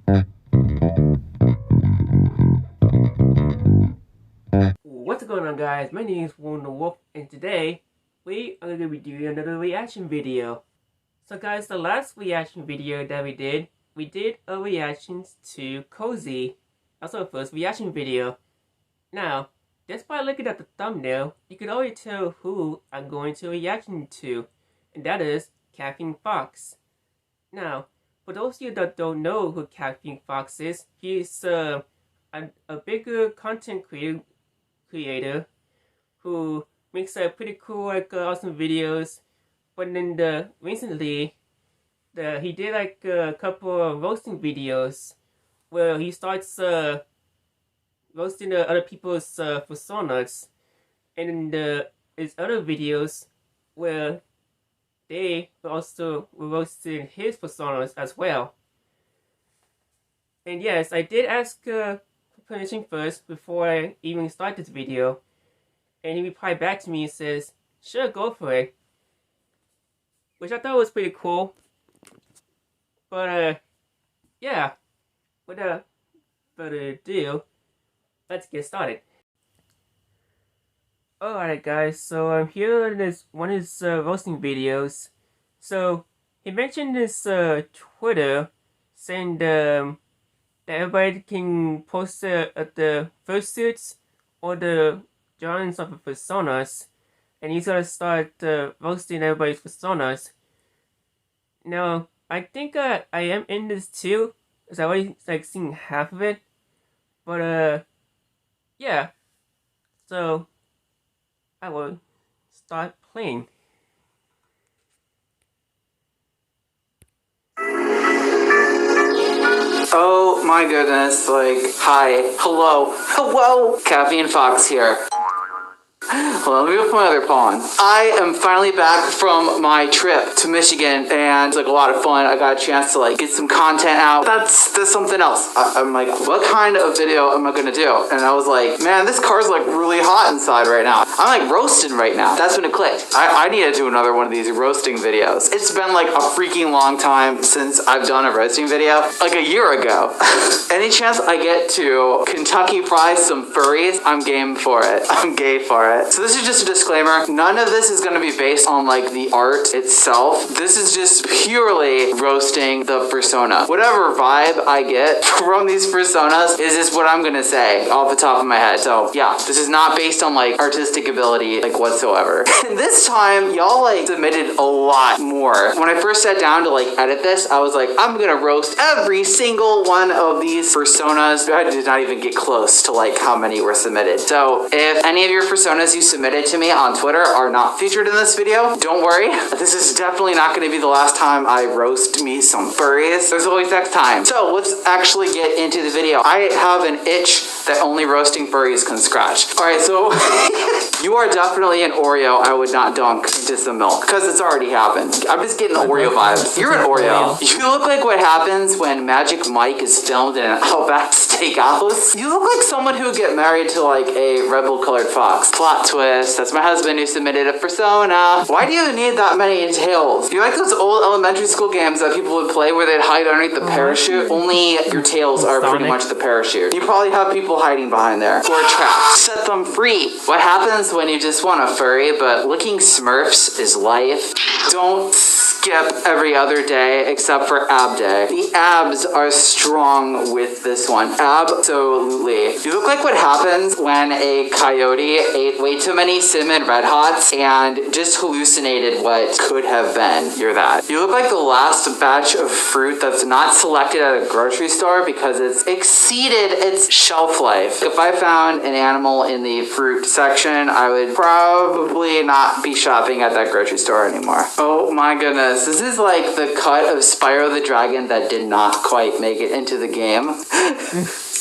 What's going on, guys? My name is Warren the Wolf, and today we are going to be doing another reaction video. So guys, the last reaction video that we did a reaction to Cozy. Also the first reaction video. Now, just by looking at the thumbnail, you can already tell who I'm going to reaction to, and that is Caffeine Fox. Now, for those of you that don't know who Caffeine Fox is, he's a bigger content creator who makes pretty cool, awesome videos. But then recently, he did a couple of roasting videos where he starts roasting other people's personas, and then his other videos where they also were roasting his personas as well. And yes, I did ask permission first before I even start this video, and he replied back to me and says, "Sure, go for it," which I thought was pretty cool. But yeah, without further ado, let's get started. Alright guys, so I'm here in one of his roasting videos. So he mentioned this Twitter saying that everybody can post the fursuits or the drawings of the personas, and he's gonna start roasting everybody's personas. Now, I think I am in this too, because I already seen half of it. But yeah. So I will start playing. Oh my goodness, hi, hello, Caffeine Fox here. Well, let me put my other paw on. I am finally back from my trip to Michigan, and it's a lot of fun. I got a chance to get some content out. That's something else. I'm like, what kind of video am I gonna do? And I was like, man, this car's really hot inside right now. I'm roasting right now. That's when it clicked. I need to do another one of these roasting videos. It's been a freaking long time since I've done a roasting video, a year ago. Any chance I get to Kentucky Fry some furries, I'm game for it. I'm gay for it. So this is just a disclaimer. None of this is going to be based on the art itself. This is just purely roasting the persona. Whatever vibe I get from these personas is just what I'm going to say off the top of my head. So yeah, this is not based on artistic ability whatsoever. And this time y'all submitted a lot more. When I first sat down to edit this, I was like, I'm going to roast every single one of these personas. I did not even get close to how many were submitted. So if any of your personas you submitted to me on Twitter are not featured in this video, don't worry. This is definitely not going to be the last time I roast me some furries. There's always next time. So let's actually get into the video. I have an itch that only roasting furries can scratch. Alright, so you are definitely an Oreo I would not dunk into some milk, because it's already happened. I'm just getting Oreo vibes. You're an Oreo. You look like what happens when Magic Mike is filmed in an Outback Steakhouse. You look like someone who would get married to a rebel colored fox. Plot twist, that's my husband who submitted a persona. Why do you need that many tails? You like those old elementary school games that people would play where they'd hide underneath the parachute? Only your tails are pretty much the parachute. You probably have people hiding behind there. Or trapped. Set them free. What happens when you just want a furry, but licking Smurfs is life? Don't skip every other day except for ab day. The abs are strong with this one. Absolutely. You look like what happens when a coyote ate way too many cinnamon red hots and just hallucinated what could have been. You're that. You look like the last batch of fruit that's not selected at a grocery store because it's exceeded its shelf life. If I found an animal in the fruit section, I would probably not be shopping at that grocery store anymore. Oh my goodness. This is the cut of Spyro the Dragon that did not quite make it into the game.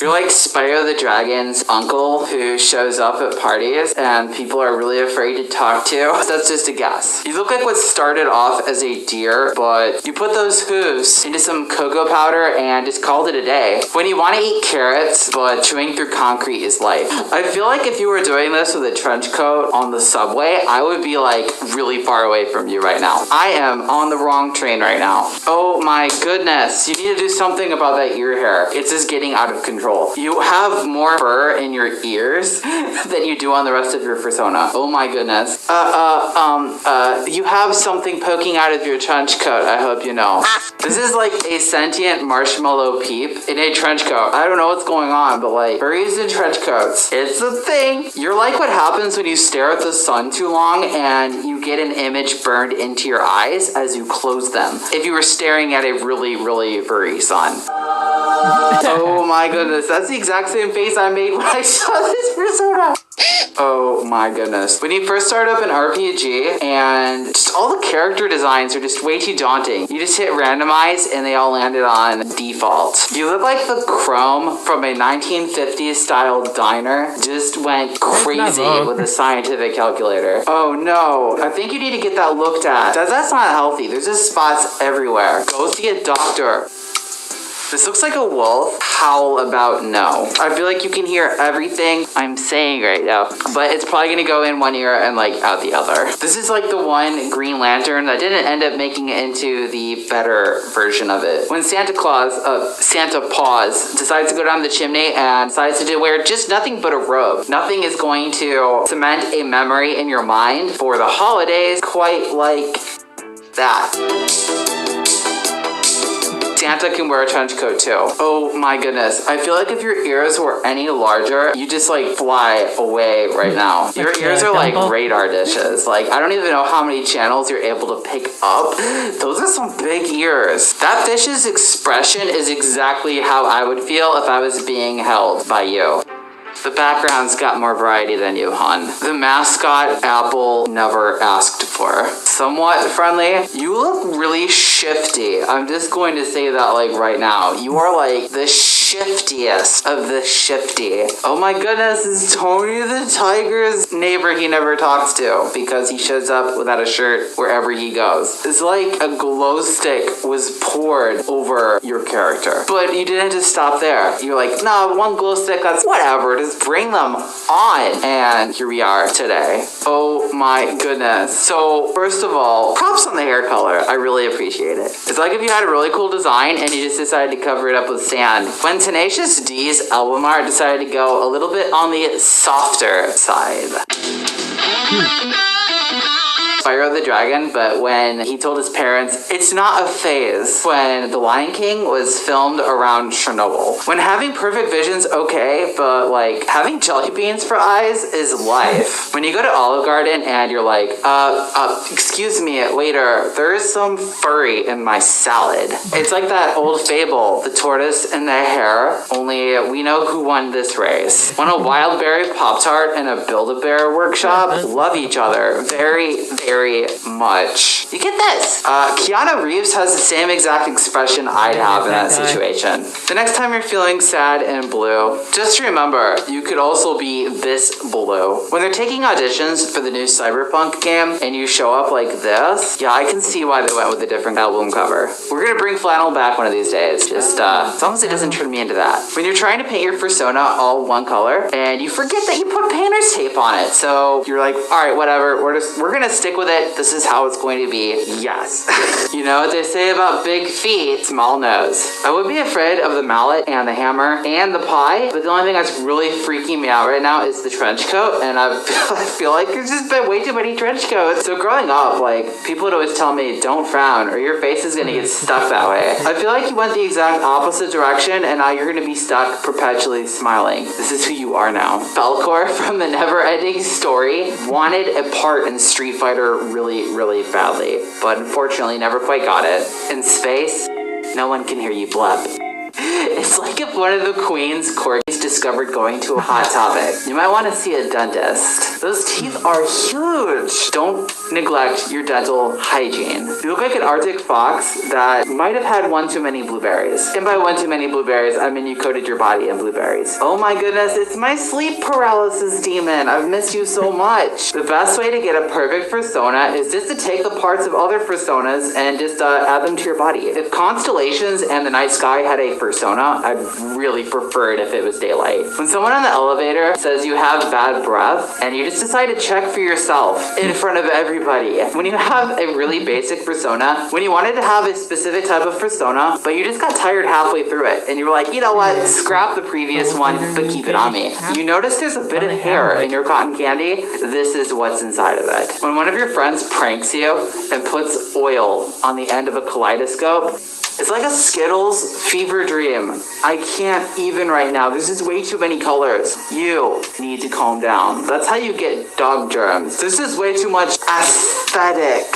You're like Spyro the Dragon's uncle who shows up at parties and people are really afraid to talk to. That's just a guess. You look like what started off as a deer, but you put those hooves into some cocoa powder and just called it a day. When you want to eat carrots, but chewing through concrete is life. I feel like if you were doing this with a trench coat on the subway, I would be like really far away from you right now. I am on the wrong train right now. Oh my goodness. You need to do something about that ear hair. It's just getting out of control. You have more fur in your ears than you do on the rest of your persona. Oh my goodness. You have something poking out of your trench coat, I hope you know. This is like a sentient marshmallow peep in a trench coat. I don't know what's going on, but like, furries in trench coats. It's a thing. You're like what happens when you stare at the sun too long and you get an image burned into your eyes as you close them. If you were staring at a really, really furry sun. Oh my goodness, that's the exact same face I made when I saw this persona. Oh my goodness. When you first start up an RPG and just all the character designs are just way too daunting. You just hit randomize and they all landed on default. You look like the Chrome from a 1950s style diner just went crazy with a scientific calculator. Oh no, I think you need to get that looked at. That's not healthy. There's just spots everywhere. Go see a doctor. This looks like a wolf. Howl about no. I feel like you can hear everything I'm saying right now, but it's probably gonna go in one ear and like out the other. This is like the one Green Lantern that didn't end up making it into the better version of it. When Santa Paws decides to go down the chimney and decides to wear just nothing but a robe. Nothing is going to cement a memory in your mind for the holidays quite like that. Santa can wear a trench coat too. Oh my goodness. I feel like if your ears were any larger, you just like fly away right now. Your ears are like radar dishes. Like, I don't even know how many channels you're able to pick up. Those are some big ears. That fish's expression is exactly how I would feel if I was being held by you. The background's got more variety than you, hon. The mascot Apple never asked for. Somewhat friendly. You look really shifty. I'm just going to say that like right now. You are like the shiftiest of the shifty. Oh my goodness, it's Tony the Tiger's neighbor he never talks to because he shows up without a shirt wherever he goes. It's like a glow stick was poured over your character. But you didn't just stop there. You're like, nah, one glow stick, that's whatever. Just bring them on. And here we are today. Oh my goodness. So first of all, props on the hair color. I really appreciate it. It's like if you had a really cool design and you just decided to cover it up with sand. When Tenacious D's album art decided to go a little bit on the softer side. Spyro the Dragon, but when he told his parents, it's not a phase. When The Lion King was filmed around Chernobyl. When having perfect vision's okay, but like having jelly beans for eyes is life. When you go to Olive Garden and you're like, excuse me, waiter, there is some furry in my salad. It's like that old fable, the tortoise and the hare, only we know who won this race. When a wild berry Pop-Tart and a Build-A-Bear workshop love each other very, very much. You get this. Keanu Reeves has the same exact expression I'd have in that situation. The next time you're feeling sad and blue, just remember, you could also be this blue. When they're taking auditions for the new Cyberpunk game and you show up like this, yeah, I can see why they went with a different album cover. We're gonna bring flannel back one of these days. Just, as long as it doesn't turn me into that. When you're trying to paint your persona all one color and you forget that you put painter's tape on it, so you're like, all right, whatever, we're gonna stick with it. This is how it's going to be. Yes. You know what they say about big feet, small nose. I would be afraid of the mallet and the hammer and the pie, but the only thing that's really freaking me out right now is the trench coat, and I feel like there's just been way too many trench coats. So growing up, like, people would always tell me, don't frown or your face is gonna get stuck that way. I feel like you went the exact opposite direction and now you're gonna be stuck perpetually smiling. This is who you are now. Falcor from the Never-Ending Story wanted a part in Street Fighter really, really badly, but unfortunately never quite got it. In space, no one can hear you blub. It's like if one of the Queen's corgis discovered going to a Hot Topic. You might want to see a dentist. Those teeth are huge. Don't neglect your dental hygiene. You look like an Arctic fox that might have had one too many blueberries. And by one too many blueberries, I mean you coated your body in blueberries. Oh my goodness, it's my sleep paralysis demon. I've missed you so much. The best way to get a perfect persona is just to take the parts of other personas and just add them to your body. If constellations and the night sky had a persona, I'd really prefer it if it was daylight. When someone on the elevator says you have bad breath and you just decide to check for yourself in front of everybody. When you have a really basic persona, when you wanted to have a specific type of persona, but you just got tired halfway through it and you were like, you know what, scrap the previous one, but keep it on me. You notice there's a bit of hair in your cotton candy? This is what's inside of it. When one of your friends pranks you and puts oil on the end of a kaleidoscope, it's like a Skittles fever dream. I can't even right now. This is way too many colors. You need to calm down. That's how you get dog germs. This is way too much aesthetic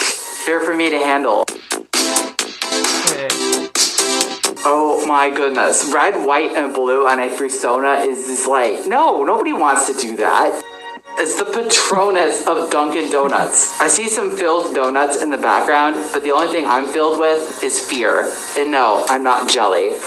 here for me to handle. Oh my goodness. Red, white, and blue on a persona is just like, no, nobody wants to do that. It's the Patronus of Dunkin' Donuts. I see some filled donuts in the background, but the only thing I'm filled with is fear. And no, I'm not jelly.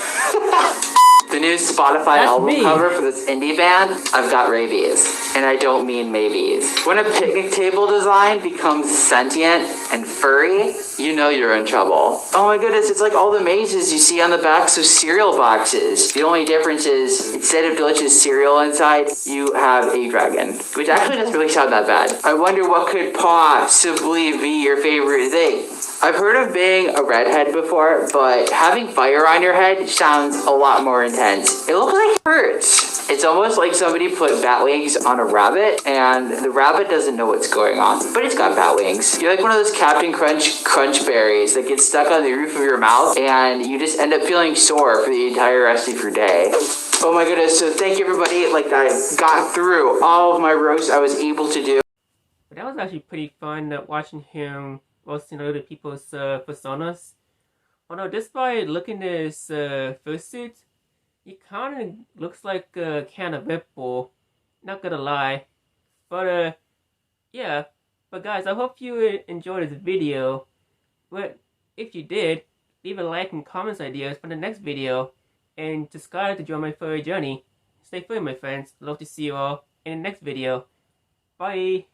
The new Spotify album cover for this indie band, I've got rabies. And I don't mean maybes. When a picnic table design becomes sentient and furry, you know you're in trouble. Oh my goodness, it's like all the mazes you see on the backs of cereal boxes. The only difference is, instead of delicious cereal inside, you have a dragon. Which actually doesn't really sound that bad. I wonder what could possibly be your favorite thing. I've heard of being a redhead before, but having fire on your head sounds a lot more intense. It looks like it hurts. It's almost like somebody put bat wings on a rabbit, and the rabbit doesn't know what's going on, but it's got bat wings. You're like one of those Captain Crunch berries that get stuck on the roof of your mouth, and you just end up feeling sore for the entire rest of your day. Oh my goodness, so thank you everybody, like I got through all of my roasts I was able to do. But that was actually pretty fun watching him roasting other people's personas. Although just by looking at his fursuit, he kind of looks like a can of Red Bull. Not gonna lie. But yeah. But guys, I hope you enjoyed this video. But if you did, leave a like and comments ideas for the next video. And subscribe to join my furry journey. Stay furry, my friends. Love to see you all in the next video. Bye!